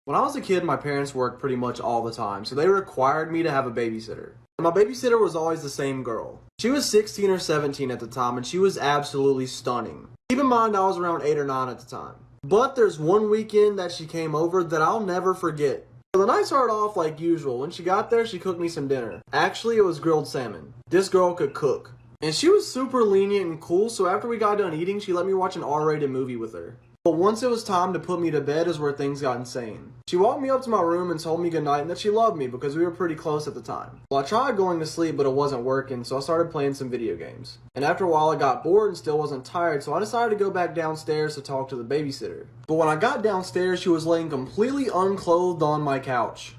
When I was a kid, my parents worked pretty much all the time, so they required me to have a babysitter. And my babysitter was always the same girl. She was 16 or 17 at the time, and she was absolutely stunning. Keep in mind, I was around 8 or 9 at the time. But there's one weekend that she came over that I'll never forget. So the night started off like usual. When she got there, she cooked me some dinner. Actually, it was grilled salmon. This girl could cook. And she was super lenient and cool, so after we got done eating, she let me watch an R-rated movie with her. But once it was time to put me to bed is where things got insane. She walked me up to my room and told me goodnight and that she loved me because we were pretty close at the time. Well, I tried going to sleep, but it wasn't working, so I started playing some video games. And after a while, I got bored and still wasn't tired, so I decided to go back downstairs to talk to the babysitter. But when I got downstairs, she was laying completely unclothed on my couch.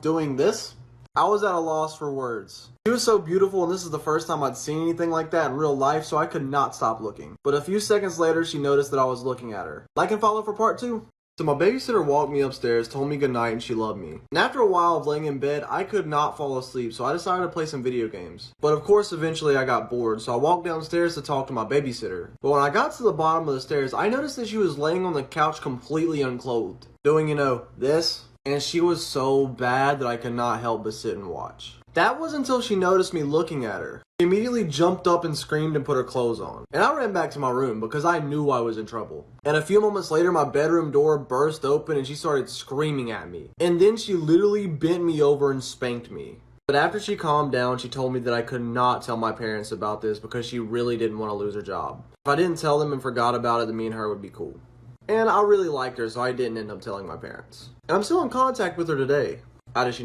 Doing this? I was at a loss for words. She was so beautiful, and this is the first time I'd seen anything like that in real life, so I could not stop looking. But a few seconds later, she noticed that I was looking at her. Like and follow for part 2. So my babysitter walked me upstairs, told me goodnight, and she loved me. And after a while of laying in bed, I could not fall asleep, so I decided to play some video games. But of course, eventually I got bored, so I walked downstairs to talk to my babysitter. But when I got to the bottom of the stairs, I noticed that she was laying on the couch completely unclothed. Doing, this. And she was so bad that I could not help but sit and watch. That was until she noticed me looking at her. She immediately jumped up and screamed and put her clothes on. And I ran back to my room because I knew I was in trouble. And a few moments later, my bedroom door burst open and she started screaming at me. And then she literally bent me over and spanked me. But after she calmed down, she told me that I could not tell my parents about this because she really didn't want to lose her job. If I didn't tell them and forgot about it, then me and her would be cool. And I really liked her, so I didn't end up telling my parents. And I'm still in contact with her today. I just,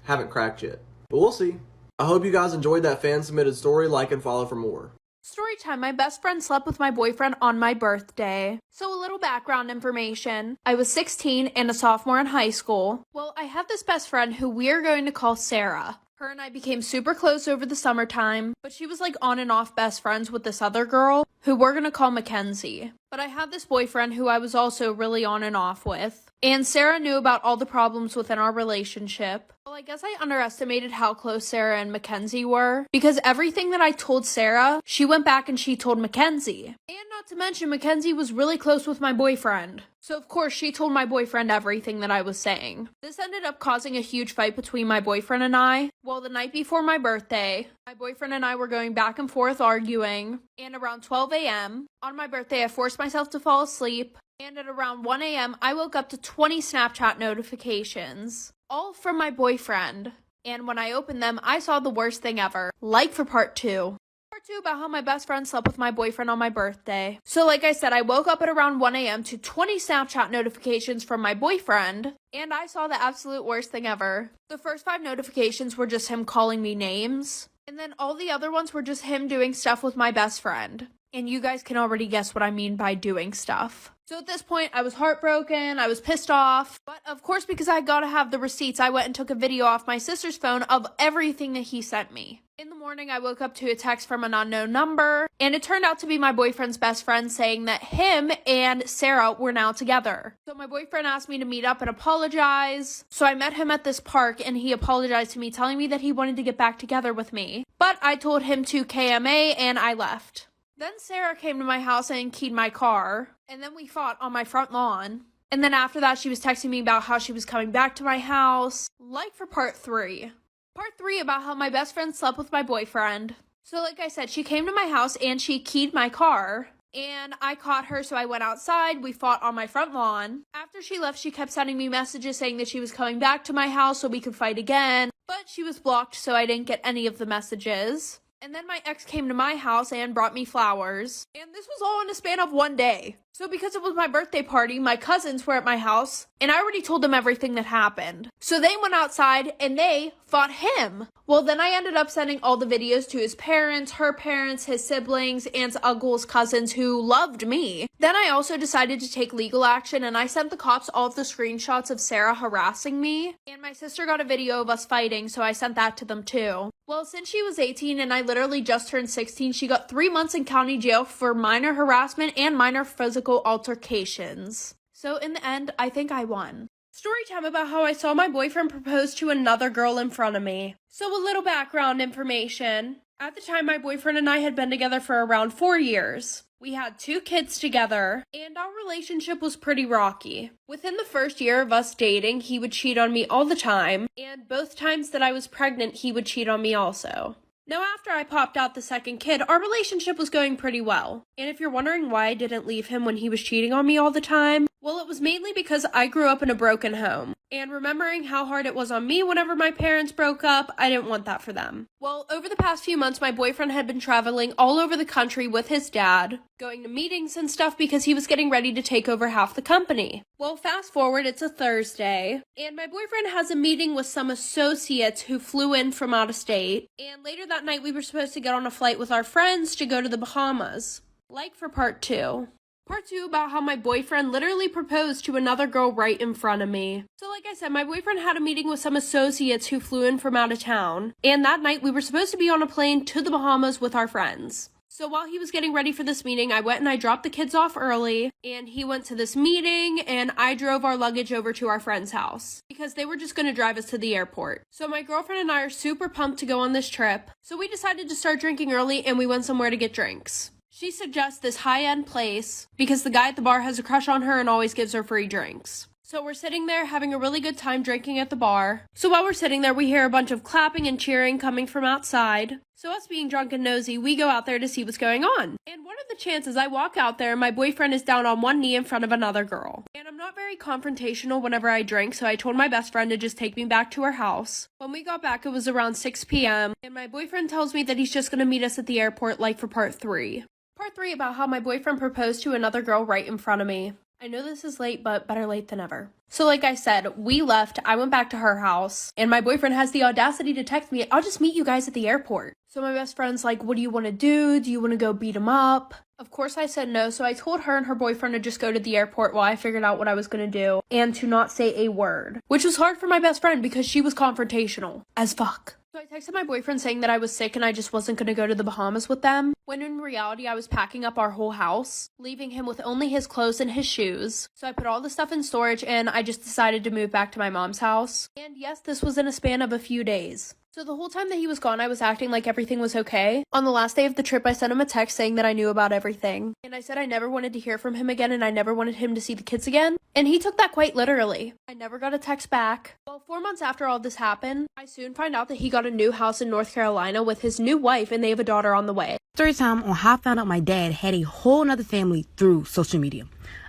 haven't cracked yet. But we'll see. I hope you guys enjoyed that fan-submitted story. Like and follow for more. Storytime, my best friend slept with my boyfriend on my birthday. So a little background information. I was 16 and a sophomore in high school. Well, I have this best friend who we are going to call Sarah. Her and I became super close over the summertime, but she was like on and off best friends with this other girl who we're gonna call Mackenzie. But I had this boyfriend who I was also really on and off with. And Sarah knew about all the problems within our relationship. Well, I guess I underestimated how close Sarah and Mackenzie were, because everything that I told Sarah, she went back and she told Mackenzie. And not to mention, Mackenzie was really close with my boyfriend. So of course, she told my boyfriend everything that I was saying. This ended up causing a huge fight between my boyfriend and I. Well, the night before my birthday, my boyfriend and I were going back and forth arguing. And around 12 a.m., on my birthday, I forced myself to fall asleep. And at around 1 a.m., I woke up to 20 Snapchat notifications, all from my boyfriend. And when I opened them, I saw the worst thing ever. Like for part 2. Part 2 about how my best friend slept with my boyfriend on my birthday. So like I said, I woke up at around 1 a.m. to 20 Snapchat notifications from my boyfriend, and I saw the absolute worst thing ever. The first 5 notifications were just him calling me names, and then all the other ones were just him doing stuff with my best friend. And you guys can already guess what I mean by doing stuff. So at this point, I was heartbroken, I was pissed off, but of course, because I gotta have the receipts, I went and took a video off my sister's phone of everything that he sent me. In the morning, I woke up to a text from an unknown number, and it turned out to be my boyfriend's best friend saying that him and Sarah were now together. So my boyfriend asked me to meet up and apologize. So I met him at this park, and he apologized to me, telling me that he wanted to get back together with me. But I told him to KMA, and I left. Then Sarah came to my house and keyed my car, and then we fought on my front lawn. And then after that, she was texting me about how she was coming back to my house. Like for part 3. Part 3 about how my best friend slept with my boyfriend. So like I said, she came to my house and she keyed my car. And I caught her, so I went outside. We fought on my front lawn. After she left, she kept sending me messages saying that she was coming back to my house so we could fight again. But she was blocked, so I didn't get any of the messages. And then my ex came to my house and brought me flowers. And this was all in a span of 1 day. So because it was my birthday party, my cousins were at my house, and I already told them everything that happened. So they went outside and they fought him. Well, then I ended up sending all the videos to his parents, her parents, his siblings, aunts, uncles, cousins who loved me. Then I also decided to take legal action, and I sent the cops all of the screenshots of Sarah harassing me. And my sister got a video of us fighting, so I sent that to them too. Well, since she was 18 and I literally just turned 16, she got 3 months in county jail for minor harassment and minor physical altercations. So in the end, I think I won. Story time about how I saw my boyfriend propose to another girl in front of me. So a little background information. At the time, my boyfriend and I had been together for around 4 years. We had 2 kids together, and our relationship was pretty rocky. Within the first year of us dating, he would cheat on me all the time, and both times that I was pregnant, he would cheat on me also. Now, after I popped out the second kid, our relationship was going pretty well. And if you're wondering why I didn't leave him when he was cheating on me all the time, well, it was mainly because I grew up in a broken home. And remembering how hard it was on me whenever my parents broke up, I didn't want that for them. Well, over the past few months, my boyfriend had been traveling all over the country with his dad, going to meetings and stuff because he was getting ready to take over half the company. Well, fast forward, it's a Thursday, and my boyfriend has a meeting with some associates who flew in from out of state, and later that night we were supposed to get on a flight with our friends to go to the Bahamas. Like for part 2. Part 2 about how my boyfriend literally proposed to another girl right in front of me. So like I said, my boyfriend had a meeting with some associates who flew in from out of town, and that night we were supposed to be on a plane to the Bahamas with our friends. So while he was getting ready for this meeting, I went and I dropped the kids off early, and he went to this meeting, and I drove our luggage over to our friend's house because they were just going to drive us to the airport. So my girlfriend and I are super pumped to go on this trip, so we decided to start drinking early, and we went somewhere to get drinks. She suggests this high-end place because the guy at the bar has a crush on her and always gives her free drinks. So we're sitting there having a really good time drinking at the bar. So while we're sitting there, we hear a bunch of clapping and cheering coming from outside. So us being drunk and nosy, we go out there to see what's going on. And what are the chances I walk out there and my boyfriend is down on one knee in front of another girl? And I'm not very confrontational whenever I drink, so I told my best friend to just take me back to her house. When we got back, it was around 6 p.m. And my boyfriend tells me that he's just going to meet us at the airport like for part 3. Part 3 about how my boyfriend proposed to another girl right in front of me. I know this is late, but better late than never. So like I said, we left, I went back to her house, and my boyfriend has the audacity to text me, I'll just meet you guys at the airport. So my best friend's like, what do you want to do? Do you want to go beat him up? Of course I said no, so I told her and her boyfriend to just go to the airport while I figured out what I was going to do, and to not say a word. Which was hard for my best friend because she was confrontational as fuck. So I texted my boyfriend saying that I was sick and I just wasn't going to go to the Bahamas with them, when in reality I was packing up our whole house, leaving him with only his clothes and his shoes. So I put all the stuff in storage and I just decided to move back to my mom's house. And yes, this was in a span of a few days. So the whole time that he was gone, I was acting like everything was okay. On the last day of the trip, I sent him a text saying that I knew about everything. And I said I never wanted to hear from him again and I never wanted him to see the kids again. And he took that quite literally. I never got a text back. Well, 4 months after all this happened, I soon find out that he got a new house in North Carolina with his new wife and they have a daughter on the way. Story time on how I found out my dad had a whole nother family through social media.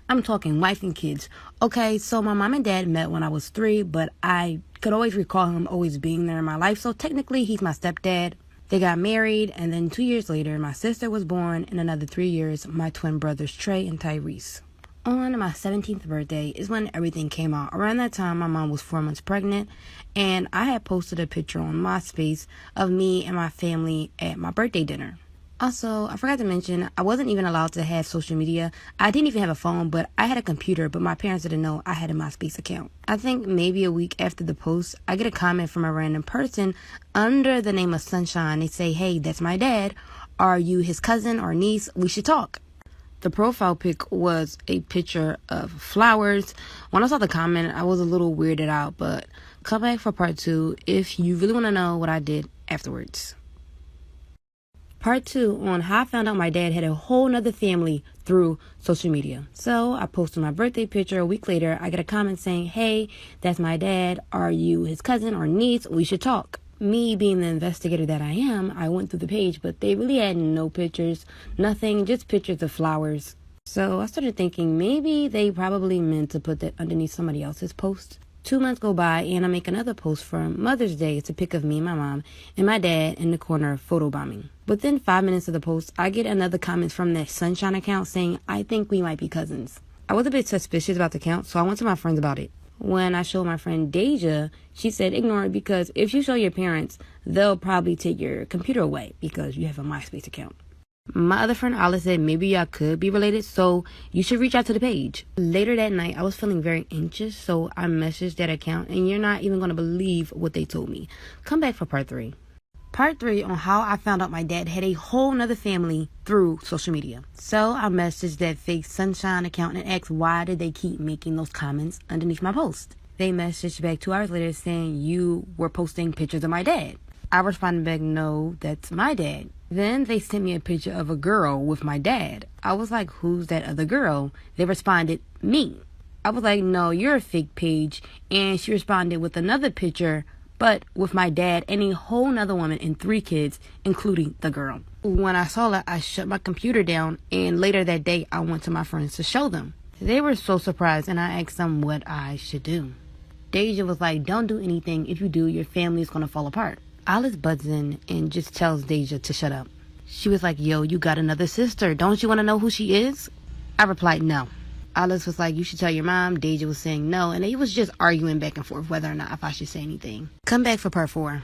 I'm talking wife and kids. Okay, so my mom and dad met when I was 3, but I could always recall him always being there in my life. So technically, he's my stepdad. They got married, and then 2 years later, my sister was born. In another 3 years, my twin brothers, Trey and Tyrese. On my 17th birthday is when everything came out. Around that time, my mom was 4 months pregnant, and I had posted a picture on MySpace of me and my family at my birthday dinner. Also, I forgot to mention, I wasn't even allowed to have social media. I didn't even have a phone, but I had a computer, but my parents didn't know I had a MySpace account. I think maybe a week after the post, I get a comment from a random person under the name of Sunshine. They say, hey, that's my dad. Are you his cousin or niece? We should talk. The profile pic was a picture of flowers. When I saw the comment, I was a little weirded out, but come back for part 2 if you really want to know what I did afterwards. Part 2 on how I found out my dad had a whole nother family through social media. So I posted my birthday picture. A week later, I get a comment saying, hey, that's my dad. Are you his cousin or niece? We should talk. Me being the investigator that I am, I went through the page, but they really had no pictures, nothing, just pictures of flowers. So I started thinking maybe they probably meant to put that underneath somebody else's post. 2 months go by and I make another post for Mother's Day. It's a pic of me and my mom and my dad in the corner photobombing. Within 5 minutes of the post, I get another comment from that Sunshine account saying, I think we might be cousins. I was a bit suspicious about the account, so I went to my friends about it. When I showed my friend Deja, she said, ignore it because if you show your parents, they'll probably take your computer away because you have a MySpace account. My other friend Alice said maybe y'all could be related, so you should reach out to the page. Later that night, I was feeling very anxious, so I messaged that account, and you're not even going to believe what they told me. Come back for part 3. Part 3 on how I found out my dad had a whole nother family through social media. So I messaged that fake Sunshine account and asked why did they keep making those comments underneath my post. They messaged back 2 hours later saying you were posting pictures of my dad. I responded back, no, that's my dad. Then they sent me a picture of a girl with my dad. I was like, who's that other girl? They responded, me. I was like, no, you're a fake page. And she responded with another picture, but with my dad and a whole nother woman and 3 kids, including the girl. When I saw that, I shut my computer down, and later that day, I went to my friends to show them. They were so surprised, and I asked them what I should do. Deja was like, don't do anything. If you do, your family is going to fall apart. Alice butts in and just tells Deja to shut up. She was like, yo, you got another sister. Don't you want to know who she is? I replied, no. Alice was like, you should tell your mom. Deja was saying no, and they was just arguing back and forth whether or not if I should say anything. Come back for part 4.